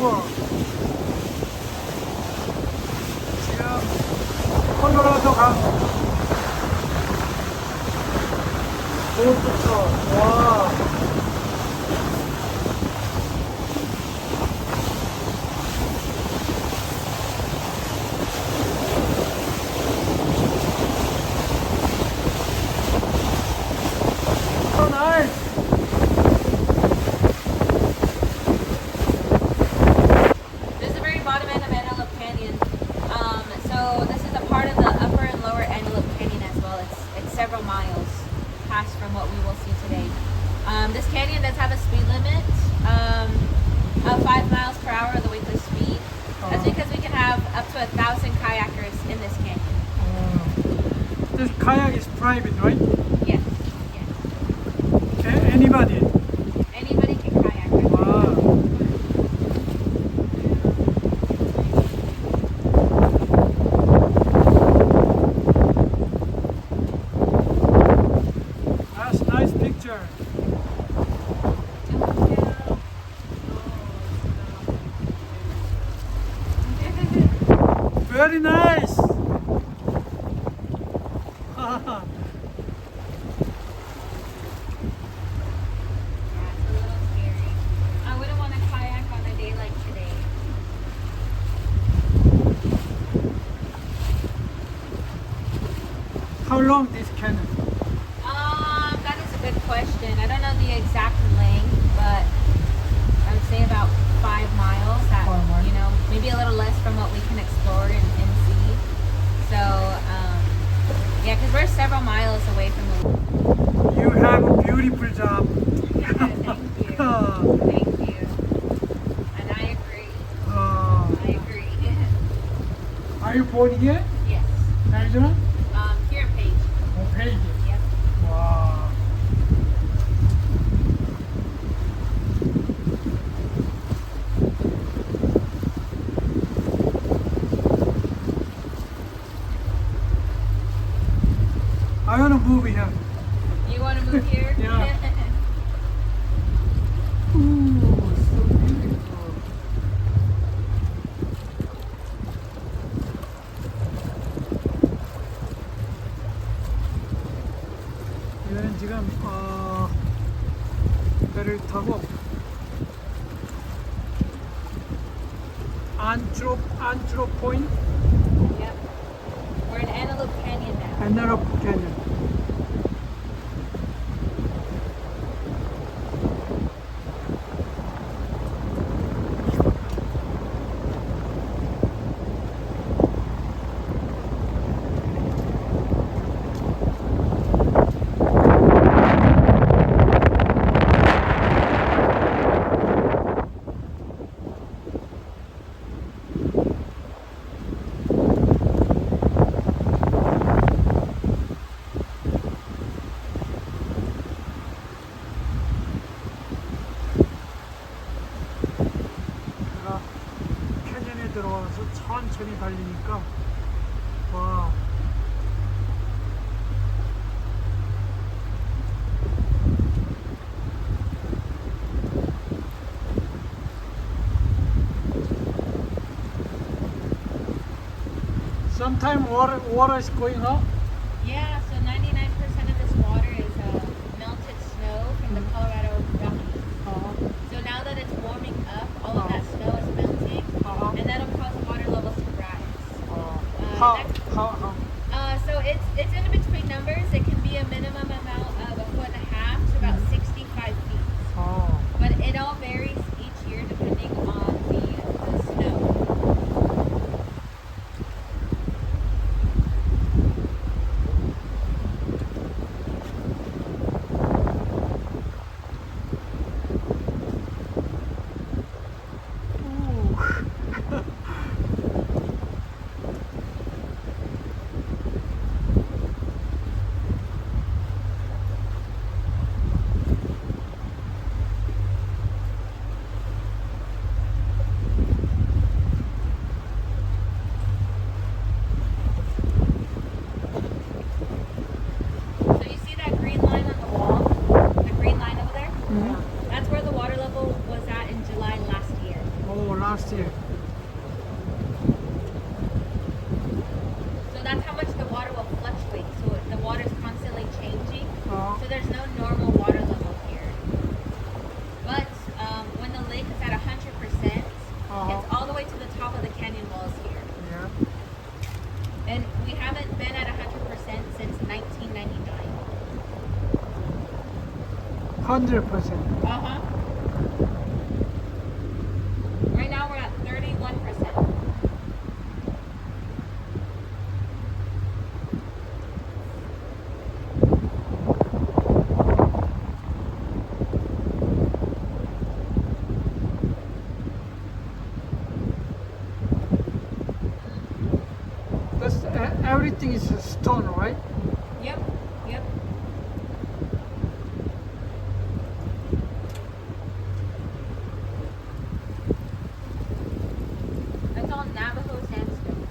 우와. 지금 콜로라도 강 보트터. 와. So nice. This is the very bottom end of Antelope Canyon. So this is a part of the upper and lower Antelope Canyon as well. It's several miles past from what we will see today. This canyon does have a speed limit of 5 miles per hour, the weightless speed. That's because we can have up to 1,000 kayakers in this canyon. This kayak is private, right? Yes, yes. Okay, anybody. Anybody can kayak. Wow. That's nice picture. Very nice. Yeah, it's a little scary. I wouldn't want to kayak on a day like today. How long this canyon? That is a good question. I don't know the exact length, but I would say about 5 miles. That 5 miles. you know, maybe a little less from what we can explore and see. So, yeah, because we're several miles away from the. You have a beautiful job. Thank you. Thank you. And I agree. I agree. Are you born here? Yes. Arizona? Here in Page. Oh, Page. Yep. Wow. I want to move here. You want to move here? Yeah. Ooh, so beautiful. 이거는 지금 배를 타고 안트로 포인트 Yep. We're in Antelope Canyon now. 안나로프 캐년. 제가 캐년에 들어와서 천천히 달리니까 와. Sometimes water is going up. Yeah, so 99% of this water is melted snow from the Colorado Rockies. So now that it's warming up, all of that snow is melting, and that'll cause water levels to rise. How? So it's in between numbers. It can be a minimum amount of 1.5 to about 65 feet. But it all varies each year depending on the snow. So there's no normal water level here. But when the lake is at 100%, it's all the way to the top of the canyon walls here. Yeah. And we haven't been at 100% since 1999. 100%. Uh-huh. Right now we're at 31%. Everything is stone, right? Yep, yep. It's all Navajo sandstone.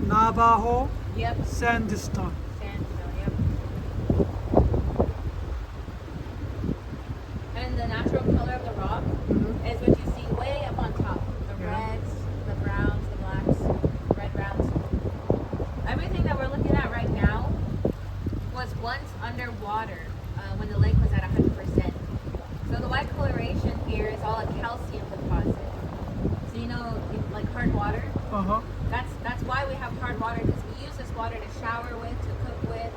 Navajo Yep. sandstone. Sandstone, yep. And the natural color of the rock is what you see way up on top. The reds, the browns, the blacks, red browns. Everything that we're looking at right now was once underwater when the lake was at 100%. So the white coloration here is all a calcium deposit. So you know, like hard water. Uh-huh. That's why we have hard water, because we use this water to shower with, to cook with,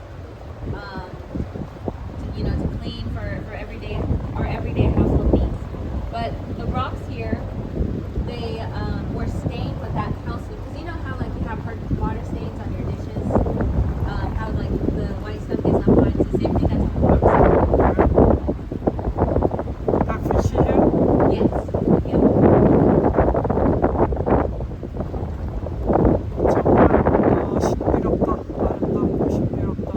to clean for everyday our everyday household needs. But the rocks here, they were stained with that calcium, because you know how like you have hard water stains on your dishes, how like the white stuff gets left behind. It's the same thing that's on the rocks. That fish here? Yes. Yep. 정말 신비롭다. 아름답고 신비롭다.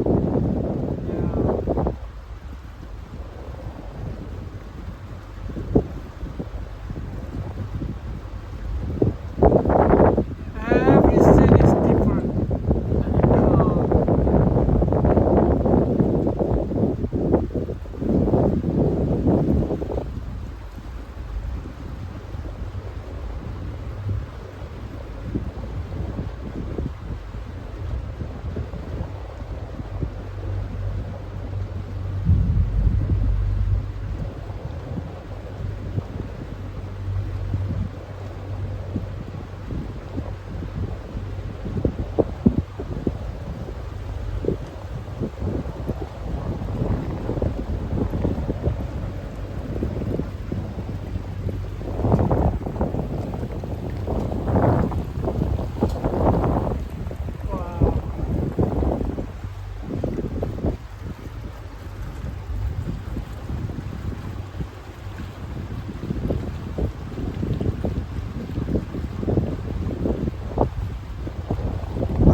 Every scene is different.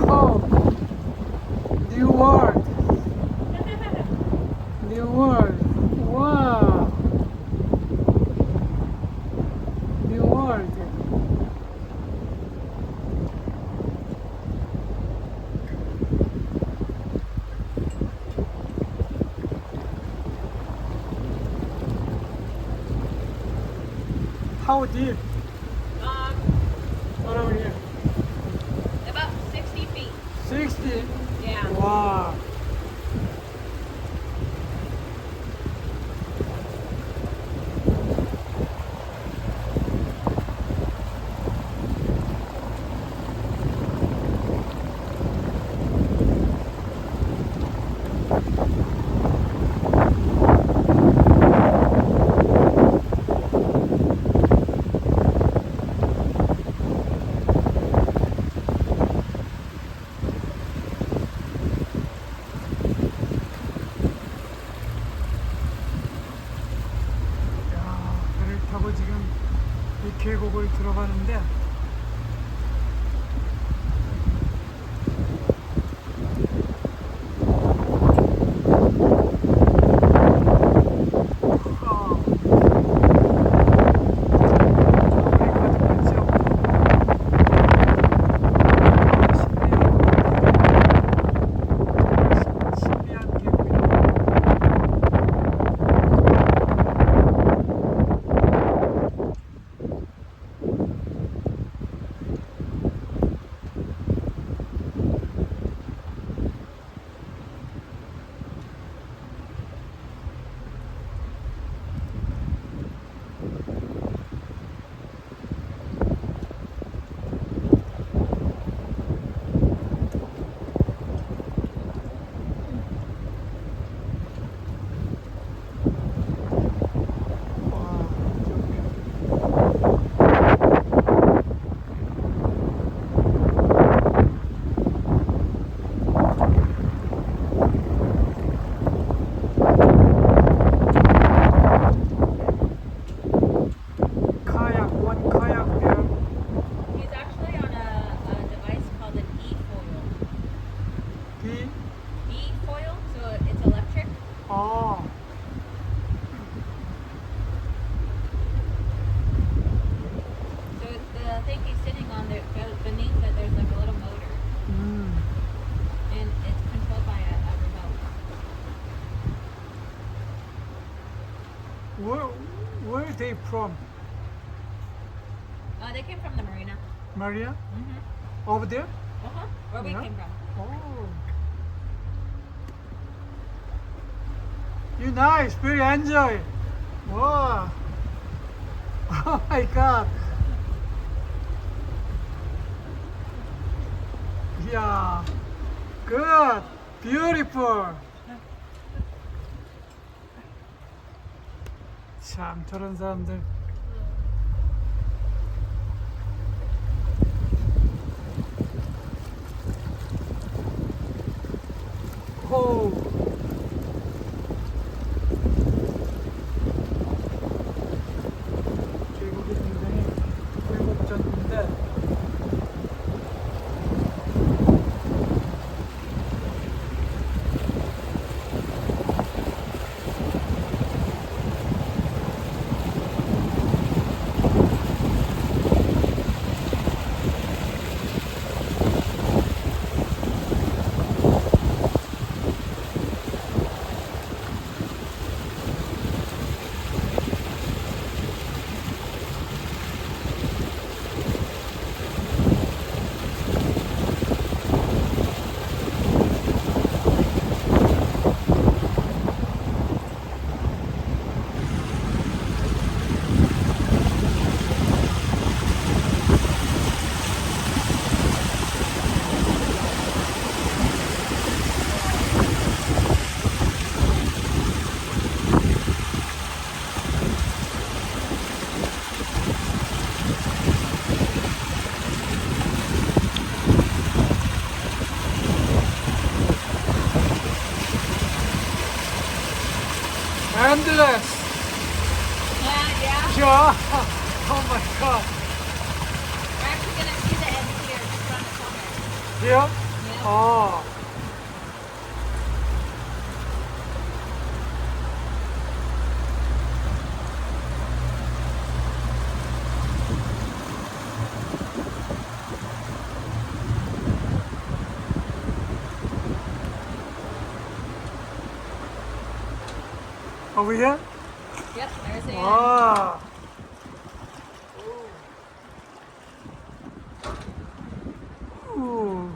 Oh, new world. New world. Wow. New world. How deep? Around here. About 60 feet. 60. Yeah. Wow. 배를 타고 지금 이 계곡을 들어가는데 Where they from? They came from the marina. Maria? Mm-hmm. Over there? Uh-huh. Where we Yeah. came from. Oh. You nice, very enjoy. Wow. Oh my God. Yeah. Good. Beautiful. 참 저런 사람들. 호. 계곡이 굉장히 굴곡졌는데 endless. Yeah. Yeah. Oh my God. We're actually gonna see the end here just around the corner. Here? Yeah. Oh. Over here? Yep, there's the end. Wow. Ooh.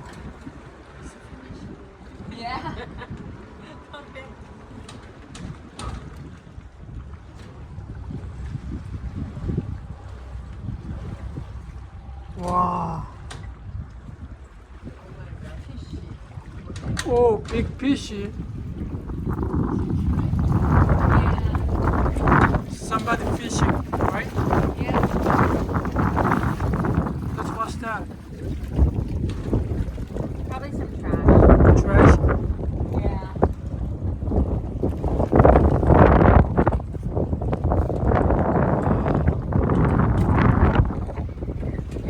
Yeah. Okay. Wow. Oh, big fishy. Yeah. Somebody fishing, right?